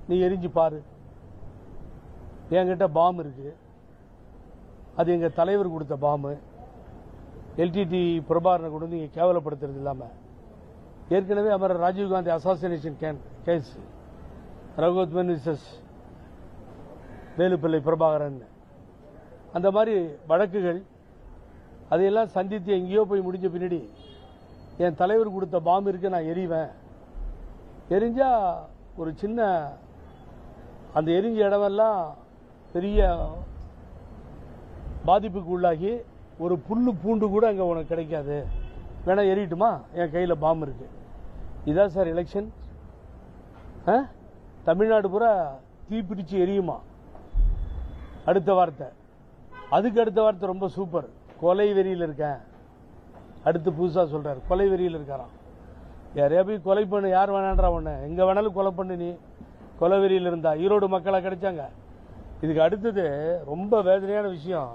நீ எரிஞ்சு பாரு. என்கிட்ட பாம் இருக்கு, அது எங்க தலைவர் கொடுத்த பாம்பு. எல்டிடி பிரபாகரனை கொண்டு வந்து இங்க கேவலப்படுத்துறது இல்லாம ஏற்கனவே அமரர் Rajiv Gandhi assassination case, ரகுவத்மன் versus Velupillai Prabhakaran, அந்த மாதிரி வழக்குகள் அதையெல்லாம் சந்தித்து எங்கேயோ போய் முடிஞ்ச பின்னாடி என் தலைவர் கொடுத்த பாம்பு இருக்கு, நான் எரிவேன். எரிஞ்சா ஒரு சின்ன அந்த எரிஞ்ச இடமெல்லாம் பெரிய பாதிப்புக்கு உள்ளாகி ஒரு புல்லு பூண்டு கூட அங்கே உனக்கு கிடைக்காது, வேணா எரியட்டுமா, என் கையில் பாம்பு இருக்கு. இதான் சார் எலெக்ஷன். தமிழ்நாடு பூரா தீப்பிடிச்சு எரியுமா? அடுத்த வார்த்தை, அதுக்கு அடுத்த வார்த்தை ரொம்ப சூப்பர். கொலை வெறியில் இருக்கேன். அடுத்து புதுசா சொல்றாரு, கொலை வெறியில் இருக்காராம். யாரையா போய் கொலை பண்ணு, யார் வேணான்றா உன்ன, எங்க வேணாலும் கொலை பண்ணு. நீ கொலை வெறியில் இருந்தா ஈரோடு மக்களா கிடைச்சாங்க. இதுக்கு அடுத்தது ரொம்ப வேதனையான விஷயம்.